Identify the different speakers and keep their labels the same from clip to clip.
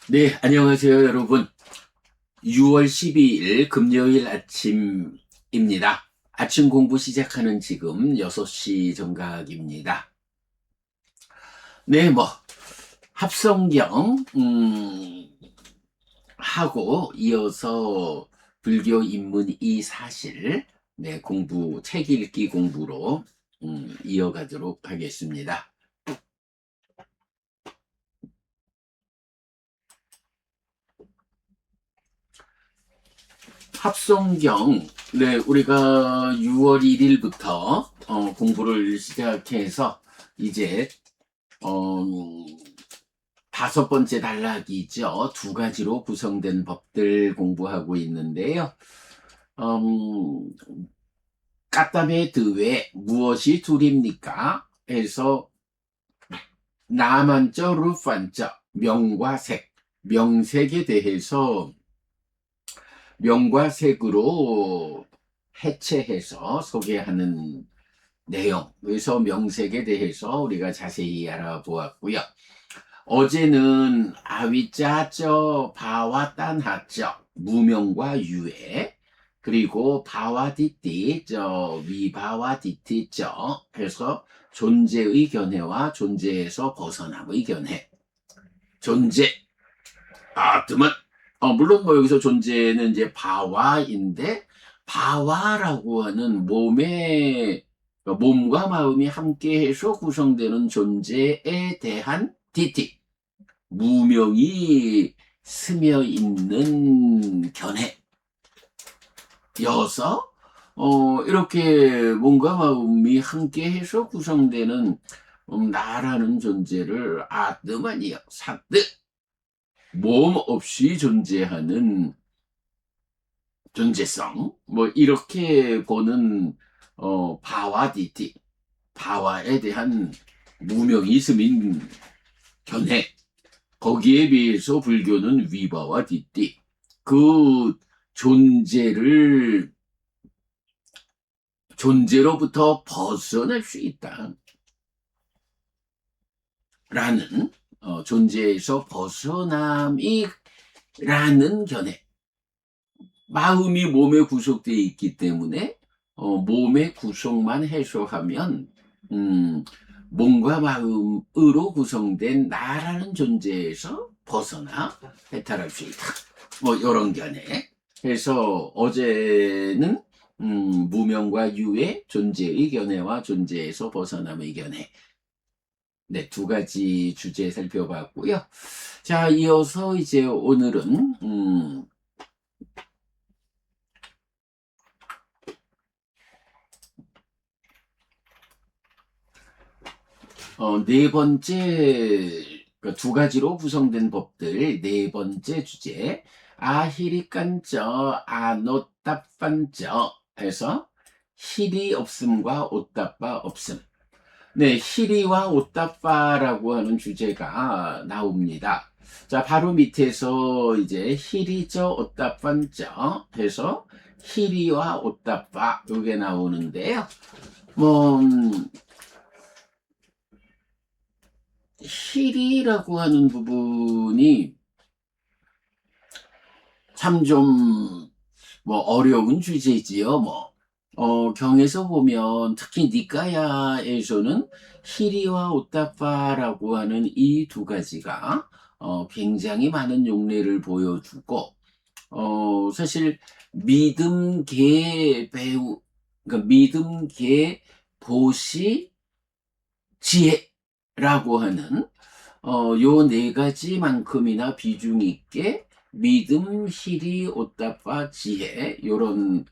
Speaker 1: 네, 안녕하세요, 여러분. 6월 12일 금요일 아침입니다. 아침 공부 시작하는 지금 6시 정각입니다. 네, 합성경, 하고 이어서 불교 입문 이 사실, 네, 책 읽기 공부로, 이어가도록 하겠습니다. 합성경, 네, 우리가 6월 1일부터 공부를 시작해서 이제 어, 다섯 번째 단락이죠. 두 가지로 구성된 법들 공부하고 있는데요. 음, 까따메 드외 무엇이 둘입니까? 해서 나만저 루판저 명과 색, 명색에 대해서 명과 색으로 해체해서 소개하는 내용. 그래서 명색에 대해서 우리가 자세히 알아보았고요. 어제는 아위짜쩌 바와딴하쩌 무명과 유해, 그리고 바와디띠 저 위바와디띠쩌 해서 존재의 견해와 존재에서 벗어남의 견해. 존재 뜨면 물론 여기서 존재는 이제 바와인데, 바와라고 하는 몸과 마음이 함께해서 구성되는 존재에 대한 디티, 무명이 스며 있는 견해여서 이렇게 몸과 마음이 함께해서 구성되는 나라는 존재를 아뜨만이요 사뜨, 몸 없이 존재하는 존재성, 이렇게 보는 바와디티, 바와에 대한 무명이 스민 견해. 거기에 비해서 불교는 위바와 디띠, 그 존재로부터 벗어날 수 있다 라는, 존재에서 벗어남이라는 견해. 마음이 몸에 구속되어 있기 때문에 몸의 구속만 해소하면 몸과 마음으로 구성된 나라는 존재에서 벗어나 해탈할 수 있다. 이런 견해. 그래서 어제는 무명과 유의 존재의 견해와 존재에서 벗어남의 견해, 네, 두 가지 주제 살펴봤고요. 자, 이어서 이제 오늘은 네 번째, 그러니까 두 가지로 구성된 법들 네 번째 주제, 아히리깐저 아노따판저 해서 힐이 없음과 오따빠 없음. 네, 히리와 오따빠라고 하는 주제가 나옵니다. 자, 바로 밑에서 이제 히리저 오따판저 해서 히리와 오따빠 요게 나오는데요. 뭐 히리라고 하는 부분이 참 좀 어려운 주제지요. 경에서 보면 특히 니까야에서는 히리와 오따파라고 하는 이 두 가지가 굉장히 많은 용례를 보여주고, 사실 믿음계 배우, 그러니까 믿음계 보시 지혜라고 하는 요 네 가지만큼이나 비중 있게 믿음, 희리, 오따빠, 지혜, 요런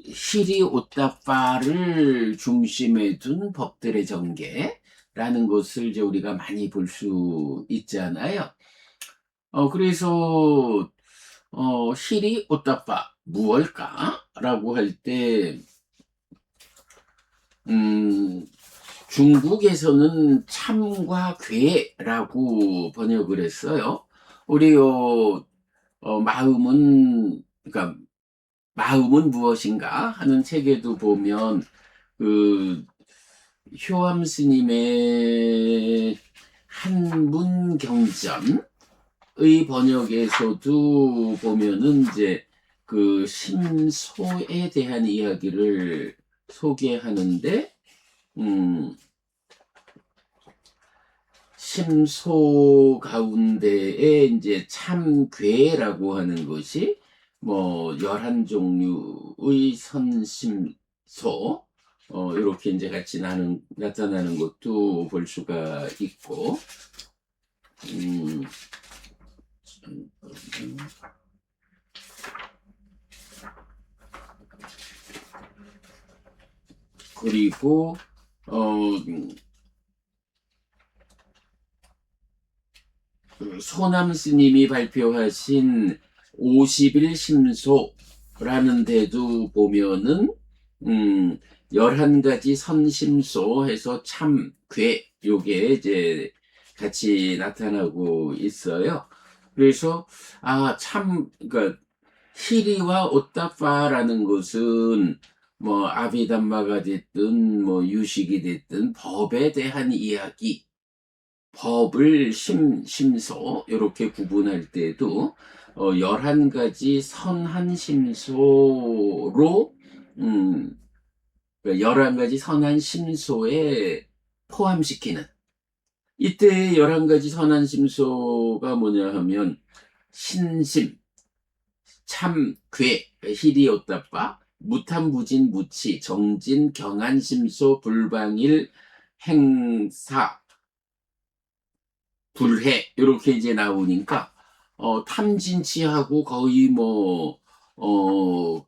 Speaker 1: 희리, 오따빠를 중심에 둔 법들의 전개라는 것을 이제 우리가 많이 볼 수 있잖아요. 그래서 희리, 오따빠 무엇일까라고 할 때, 음, 중국에서는 참과 괴라고 번역을 했어요. 우리 그러니까 마음은 무엇인가 하는 책에도 보면 그 효암 스님의 한문 경전 번역에서도 보면은 이제 그 심소에 대한 이야기를 소개하는데, 심소 가운데에 이제 참괴라고 하는 것이 뭐 11종류의 선심소, 이렇게 이제 같이 나타나는 것도 볼 수가 있고, 음, 그리고, 소남 스님이 발표하신 50일 심소라는 데도 보면은, 11가지 선심소 해서 참괴, 요게 이제 같이 나타나고 있어요. 그래서, 그러니까, 히리와 오따파라는 것은 뭐 아비담마가 됐든 뭐 유식이 됐든 법에 대한 이야기, 법을 심소 이렇게 구분할 때도 11가지 선한 심소로, 11가지 선한 심소에 포함시키는, 이때 11가지 선한 심소가 뭐냐 하면 신심, 참괴, 히리오따빠, 무탐무진 무치, 정진, 경안심소, 불방일, 행사, 불해, 이렇게 이제 나오니까 탐진치하고 거의 뭐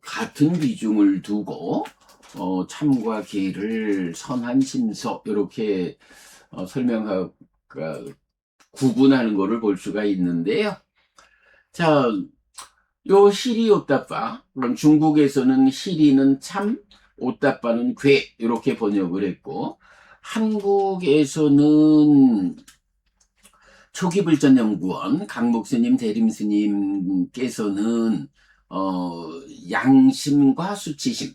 Speaker 1: 같은 비중을 두고 참과 계를 선한 심소 이렇게 설명하고 구분하는 것을 볼 수가 있는데요. 자, 요 히리 오따빠, 그럼 중국에서는 히리는 참, 오따빠는 괴 이렇게 번역을 했고, 한국에서는 초기불전연구원 강목스님 대림스님께서는 양심과 수치심,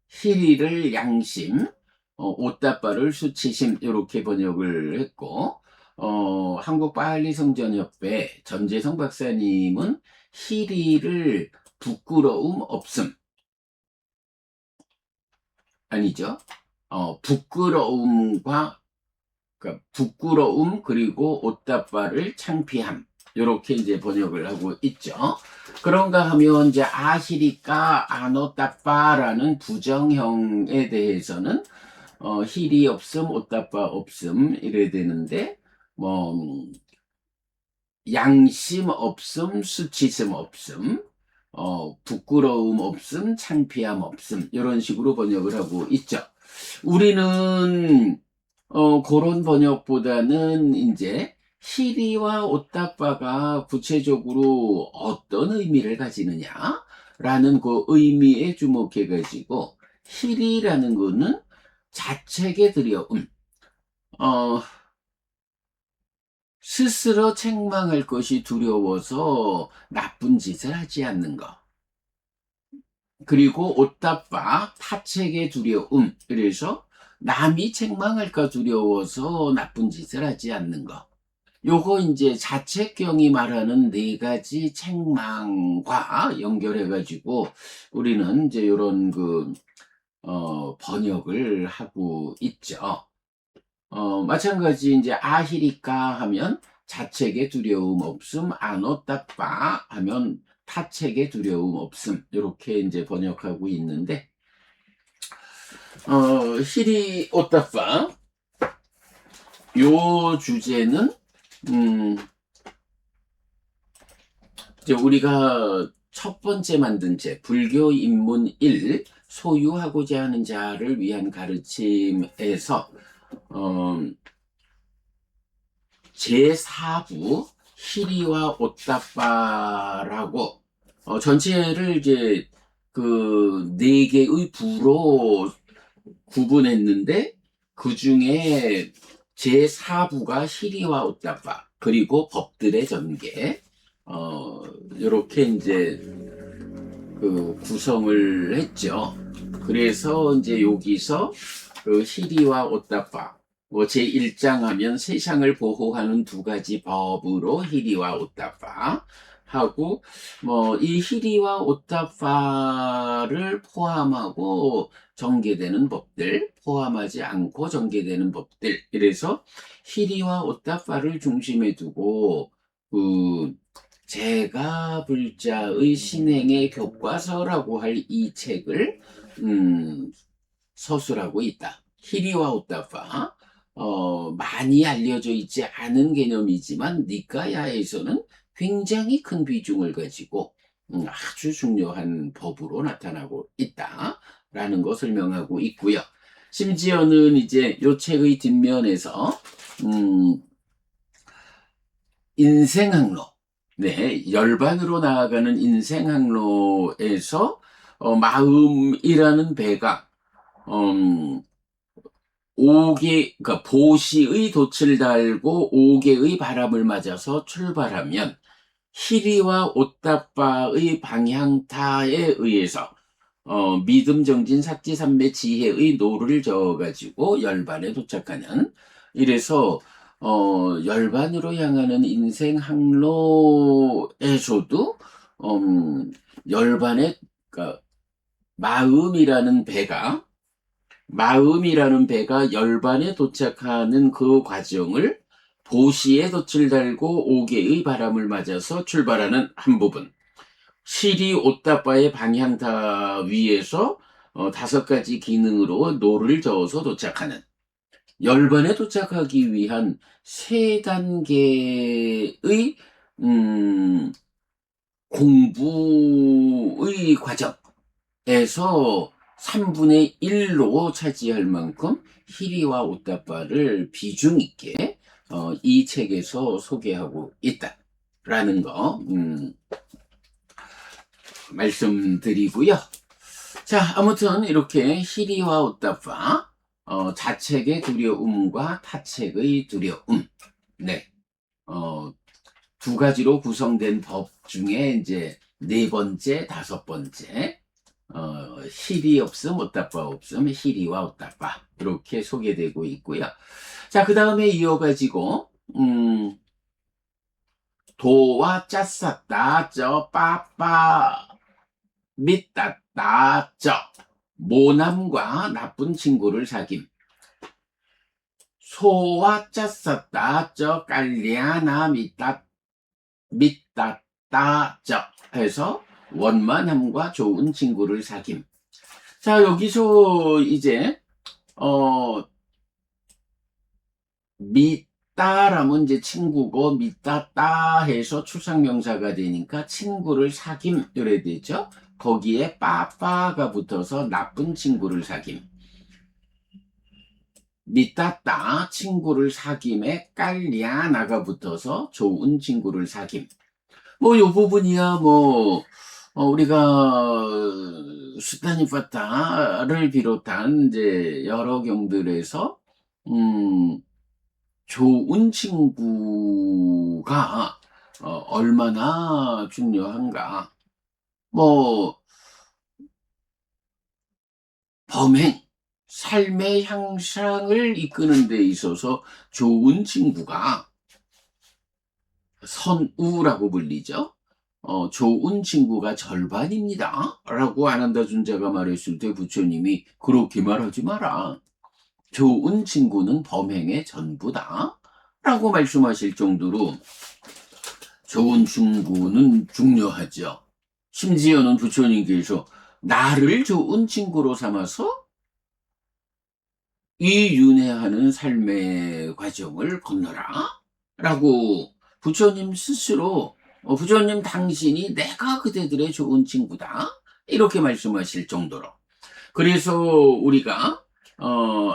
Speaker 1: 히리를 양심, 오따빠를 수치심 이렇게 번역을 했고, 한국빨리성전협회 전재성 박사님은 히리를 부끄러움 없음, 아니죠? 부끄러움 그리고 오따빠를 창피함, 이렇게 이제 번역을 하고 있죠. 그런가 하면 이제 아히리까 아노따빠라는 부정형에 대해서는 히리 없음, 오따빠 없음 이래야 되는데, 뭐 양심 없음, 수치심 없음, 부끄러움 없음, 창피함 없음, 이런 식으로 번역을 하고 있죠. 우리는 그런 번역보다는 이제 히리와 오따빠가 구체적으로 어떤 의미를 가지느냐라는 그 의미에 주목해가지고, 히리라는 거는 자책에 두려움, 스스로 책망할 것이 두려워서 나쁜 짓을 하지 않는 것. 그리고 오따빠, 타책의 두려움. 그래서 남이 책망할까 두려워서 나쁜 짓을 하지 않는 것. 요거 이제 자책경이 말하는 4가지 책망과 연결해가지고 우리는 이제 요런 번역을 하고 있죠. 마찬가지 이제 아히리까 하면 자책의 두려움 없음, 아노따빠 하면 타책의 두려움 없음, 이렇게 이제 번역하고 있는데, 히리 오따빠 요 주제는 이제 우리가 첫 번째 만든 책 불교 입문 1 소유하고자 하는 자를 위한 가르침에서 제4부 히리와 오따빠라고 전체를 이제 그 4개의 부로 구분했는데, 그 중에 제4부가 히리와 오따빠 그리고 법들의 전개, 이렇게 이제 그 구성을 했죠. 그래서 이제 여기서 그 히리와 오따빠 뭐 제1장 하면 세상을 보호하는 두 가지 법으로 희리와 오따파 하고, 뭐 이 희리와 오따파를 포함하고 전개되는 법들, 포함하지 않고 전개되는 법들. 이래서 희리와 오따파를 중심에 두고 그 제가 불자의 신행의 교과서라고 할 이 책을 서술하고 있다. 히리와 오따파, 많이 알려져 있지 않은 개념이지만 니까야에서는 굉장히 큰 비중을 가지고 아주 중요한 법으로 나타나고 있다라는 거 설명하고 있고요. 심지어는 이제 요 책의 뒷면에서 인생항로, 네, 열반으로 나아가는 인생항로에서 마음이라는 배가 그러니까 보시의 돛을 달고 옥개의 바람을 맞아서 출발하면 희리와 오따빠의 방향타에 의해서 믿음, 정진, 삭지, 삼매, 지혜의 노를 저어가지고 열반에 도착하는, 이래서 열반으로 향하는 인생 항로에서도 열반의, 그러니까 마음이라는 배가 열반에 도착하는 그 과정을 보시에 돛을 달고 옥개의 바람을 맞아서 출발하는 한 부분, 시리 오따빠의 방향타 위에서 5가지 기능으로 노를 저어서 도착하는, 열반에 도착하기 위한 3단계의 공부의 과정에서 3분의 1로 차지할 만큼 희리와 오따빠를 비중 있게 이 책에서 소개하고 있다라는 거 말씀드리고요. 자, 아무튼 이렇게 희리와 오따파, 자책의 두려움과 타책의 두려움, 네, 두 가지로 구성된 법 중에 이제 4번째, 5번째, 희리 없음, 오따빠 없음, 희리와 오따빠 이렇게 소개되고 있고요. 자, 그 다음에 이어가지고 도와 짰쌌다 저 빠빠 밑따따 저 모남과 나쁜 친구를 사귐. 소와 짰쌌다 저 깔리아나 밑따따 저 해서 원만함과 좋은 친구를 사귐. 자, 여기서 이제 밑따라면 이제 친구고, 밑따따 해서 추상명사가 되니까 친구를 사귐 이래 되죠. 거기에 빠빠가 붙어서 나쁜 친구를 사귐. 밑따따 친구를 사귐에 깔리아나가 붙어서 좋은 친구를 사귐. 뭐 요 부분이야 뭐 우리가 수타니파타를 비롯한 이제 여러 경들에서 좋은 친구가 얼마나 중요한가. 뭐 범행, 삶의 향상을 이끄는 데 있어서 좋은 친구가 선우라고 불리죠. 좋은 친구가 절반입니다 라고 아난다 준자가 말했을 때 부처님이 그렇게 말하지 마라. 좋은 친구는 범행의 전부다 라고 말씀하실 정도로 좋은 친구는 중요하죠. 심지어는 부처님께서 나를 좋은 친구로 삼아서 이 윤회하는 삶의 과정을 건너라 라고 부처님 스스로 부처님 당신이 내가 그대들의 좋은 친구다 이렇게 말씀하실 정도로. 그래서 우리가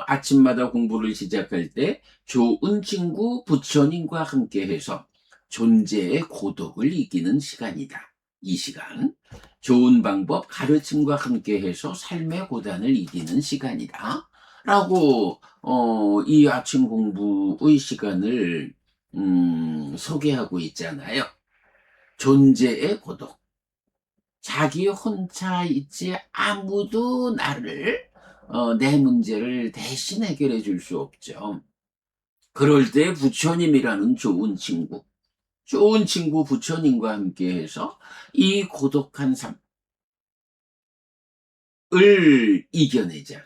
Speaker 1: 아침마다 공부를 시작할 때 좋은 친구 부처님과 함께 해서 존재의 고독을 이기는 시간이다. 이 시간 좋은 방법 가르침과 함께 해서 삶의 고단을 이기는 시간이다 라고 이 아침 공부의 시간을 소개하고 있잖아요. 존재의 고독, 자기 혼자 있지 아무도 나를 내 문제를 대신 해결해 줄 수 없죠. 그럴 때 부처님이라는 좋은 친구 부처님과 함께해서 이 고독한 삶을 이겨내자.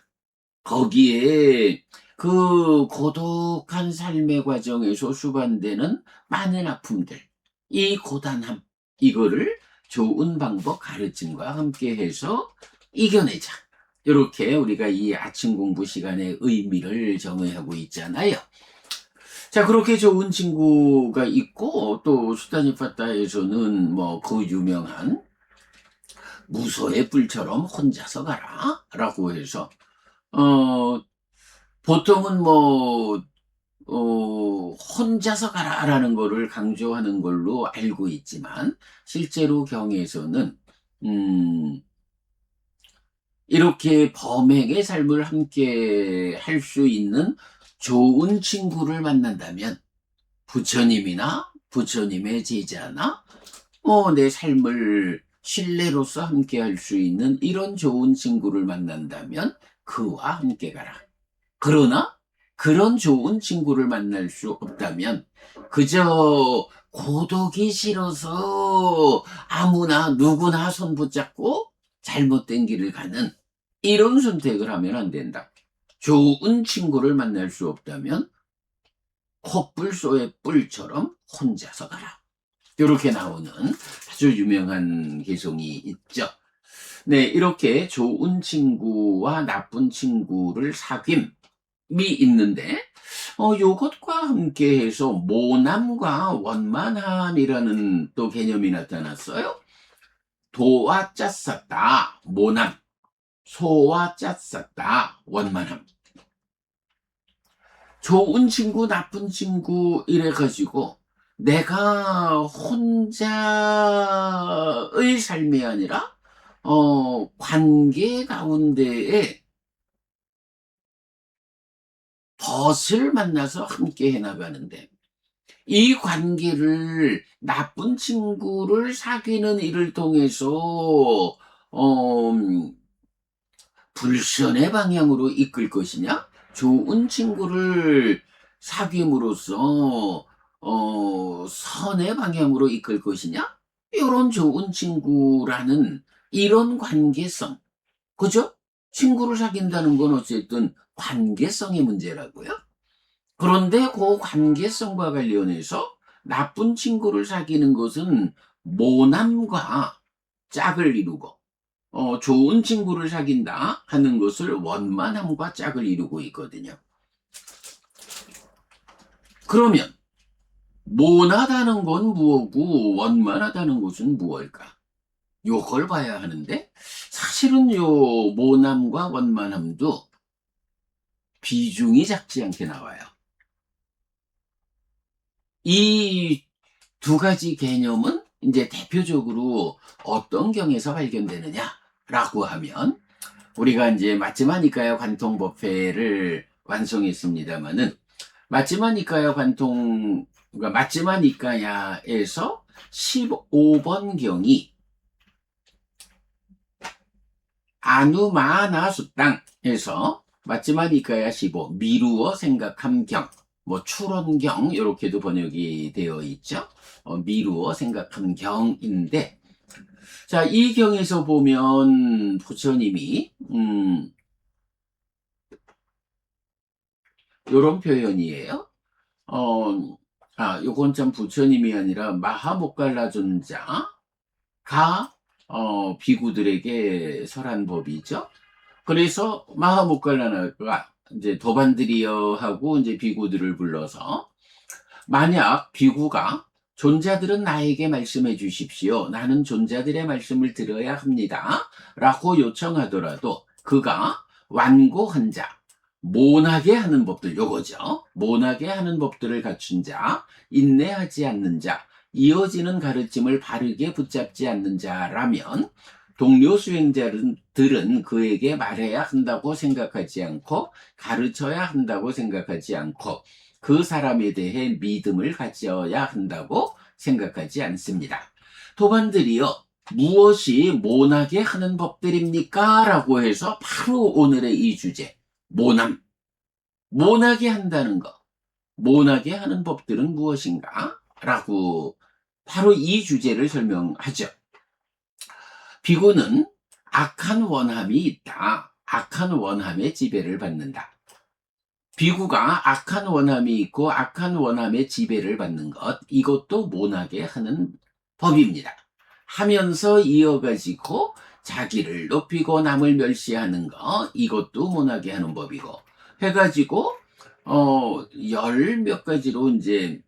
Speaker 1: 거기에 그 고독한 삶의 과정에서 수반되는 많은 아픔들, 이 고단함, 이거를 좋은 방법 가르침과 함께해서 이겨내자. 이렇게 우리가 이 아침 공부 시간의 의미를 정의하고 있잖아요. 자, 그렇게 좋은 친구가 있고, 또 수다니파타에서는 뭐 그 유명한 무소의 뿔처럼 혼자서 가라 라고 해서 보통은 뭐 혼자서 가라라는 거를 강조하는 걸로 알고 있지만 실제로 경에서는 음, 이렇게 범행의 삶을 함께 할 수 있는 좋은 친구를 만난다면 부처님이나 부처님의 제자나 내 삶을 신뢰로서 함께 할 수 있는 이런 좋은 친구를 만난다면 그와 함께 가라. 그러나 그런 좋은 친구를 만날 수 없다면 그저 고독이 싫어서 아무나 누구나 손 붙잡고 잘못된 길을 가는 이런 선택을 하면 안 된다. 좋은 친구를 만날 수 없다면 콧불소의 뿔처럼 혼자서 가라. 이렇게 나오는 아주 유명한 개송이 있죠. 네, 이렇게 좋은 친구와 나쁜 친구를 사귐이 있는데, 요것과 함께해서 모남과 원만함이라는 또 개념이 나타났어요. 도와 짰었다, 모남. 소와 짰었다, 원만함. 좋은 친구, 나쁜 친구 이래가지고 내가 혼자의 삶이 아니라 관계 가운데에 벗을 만나서 함께 해나가는데 이 관계를 나쁜 친구를 사귀는 일을 통해서 불선의 방향으로 이끌 것이냐? 좋은 친구를 사귐으로써 선의 방향으로 이끌 것이냐? 이런 좋은 친구라는 이런 관계성, 그죠? 친구를 사귄다는 건 어쨌든 관계성의 문제라고요. 그런데 그 관계성과 관련해서 나쁜 친구를 사귀는 것은 모남과 짝을 이루고 좋은 친구를 사귄다 하는 것을 원만함과 짝을 이루고 있거든요. 그러면 모나다는 건 무엇고 원만하다는 것은 무엇일까? 요걸 봐야 하는데 사실은 요 모남과 원만함도 비중이 작지 않게 나와요. 이 두 가지 개념은 이제 대표적으로 어떤 경에서 발견되느냐라고 하면 우리가 이제 맞지마니까요 관통법회를 완성했습니다마는 맞지마니까요 그러니까 맞지마니까야에서 15번 경이 아누마나수땅에서 맞지마니까야 15 미루어 생각함 경, 뭐 추론경 이렇게도 번역이 되어 있죠. 미루어 생각함 경인데 자, 이 경에서 보면 부처님이 요런 표현이에요. 요건 참 부처님이 아니라 마하모갈라존자가 비구들에게 설한 법이죠. 그래서 마하모갈라나가 이제 도반드리여 하고 이제 비구들을 불러서 만약 비구가 존자들은 나에게 말씀해 주십시오. 나는 존자들의 말씀을 들어야 합니다. 라고 요청하더라도 그가 완고한 자, 모나게 하는 법들, 요거죠. 모나게 하는 법들을 갖춘 자, 인내하지 않는 자, 이어지는 가르침을 바르게 붙잡지 않는 자라면 동료 수행자들은 그에게 말해야 한다고 생각하지 않고 가르쳐야 한다고 생각하지 않고 그 사람에 대해 믿음을 가져야 한다고 생각하지 않습니다. 도반들이요. 무엇이 모나게 하는 법들입니까? 라고 해서 바로 오늘의 이 주제 모남, 모나게 한다는 거. 모나게 하는 법들은 무엇인가? 라고 바로 이 주제를 설명하죠. 비구는 악한 원함이 있다. 악한 원함의 지배를 받는다. 비구가 악한 원함이 있고 악한 원함의 지배를 받는 것, 이것도 모나게 하는 법입니다. 하면서 이어가지고 자기를 높이고 남을 멸시하는 것, 이것도 모나게 하는 법이고 해가지고 열 몇 가지로 이제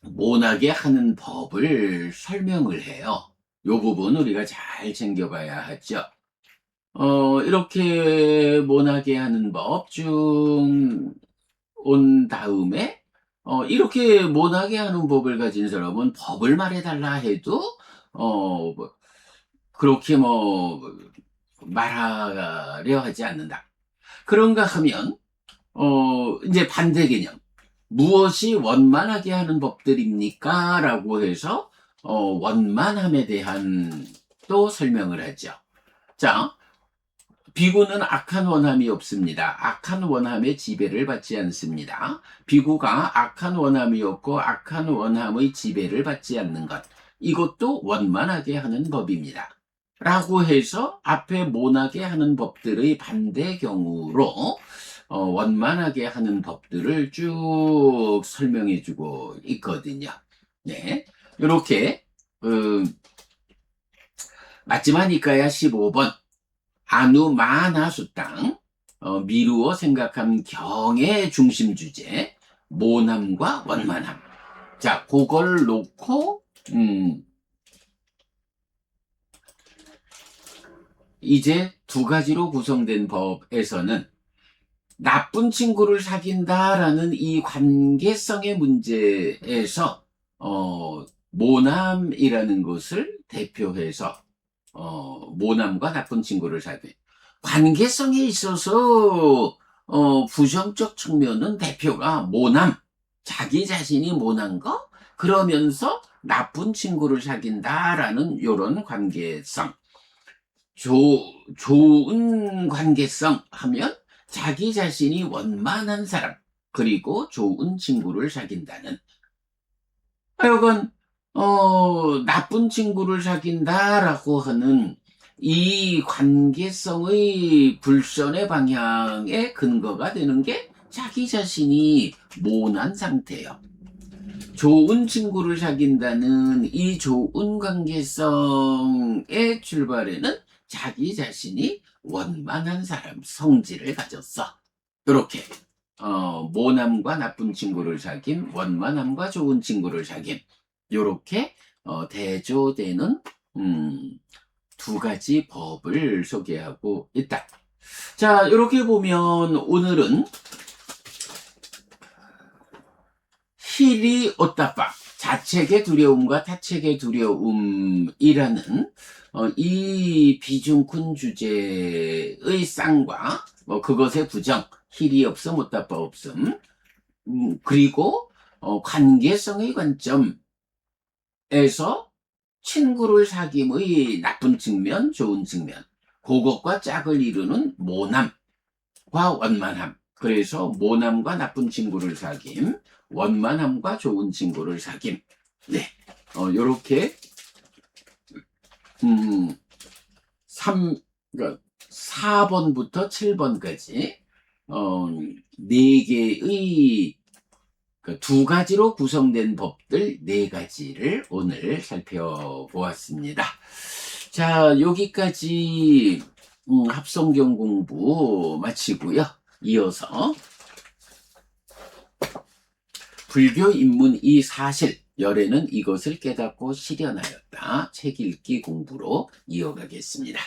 Speaker 1: 모나게 하는 법을 설명을 해요. 요 부분 우리가 잘 챙겨봐야 하죠. 이렇게 모나게 하는 법 쭉 온 다음에, 이렇게 모나게 하는 법을 가진 사람은 법을 말해달라 해도, 뭐 그렇게 뭐, 말하려 하지 않는다. 그런가 하면, 이제 반대 개념. 무엇이 원만하게 하는 법들입니까? 라고 해서, 원만함에 대한 또 설명을 하죠. 자, 비구는 악한 원함이 없습니다. 악한 원함의 지배를 받지 않습니다. 비구가 악한 원함이 없고 악한 원함의 지배를 받지 않는 것. 이것도 원만하게 하는 법입니다. 라고 해서 앞에 모나게 하는 법들의 반대 경우로 원만하게 하는 법들을 쭉 설명해 주고 있거든요. 네. 이렇게 맞지마니까야 15번 아누마나수땅 미루어 생각한 경의 중심 주제 모남과 원만함. 자, 그걸 놓고 이제 두 가지로 구성된 법에서는 나쁜 친구를 사귄다라는 이 관계성의 문제에서 모남이라는 것을 대표해서 모남과 나쁜 친구를 사귀. 관계성에 있어서 부정적 측면은 대표가 모남, 자기 자신이 모난 거, 그러면서 나쁜 친구를 사귄다라는 요런 관계성. 좋은 관계성 하면 자기 자신이 원만한 사람, 그리고 좋은 친구를 사귄다는. 하여간 나쁜 친구를 사귄다라고 하는 이 관계성의 불선의 방향의 근거가 되는 게 자기 자신이 모난 상태예요. 좋은 친구를 사귄다는 이 좋은 관계성의 출발에는 자기 자신이 원만한 사람, 성질을 가졌어. 이렇게 모남과 나쁜 친구를 사귐, 원만함과 좋은 친구를 사귐, 요렇게 대조되는 두 가지 법을 소개하고 있다. 자, 이렇게 보면 오늘은 히리 오따빠, 자책의 두려움과 타책의 두려움이라는 이 비중큰 주제의 쌍과 그것의 부정, 히리 없음, 오따빠 없음, 그리고 관계성의 관점에서 친구를 사귐의 나쁜 측면, 좋은 측면, 그것과 짝을 이루는 모남과 원만함. 그래서 모남과 나쁜 친구를 사귐, 원만함과 좋은 친구를 사귐. 네, 요렇게 4번부터 7번까지 네 개의 두 가지로 구성된 법들 네 가지를 오늘 살펴보았습니다. 자, 여기까지 합성경 공부 마치고요. 이어서 불교 입문 이 사실, 열애는 이것을 깨닫고 실현하였다. 책 읽기 공부로 이어가겠습니다.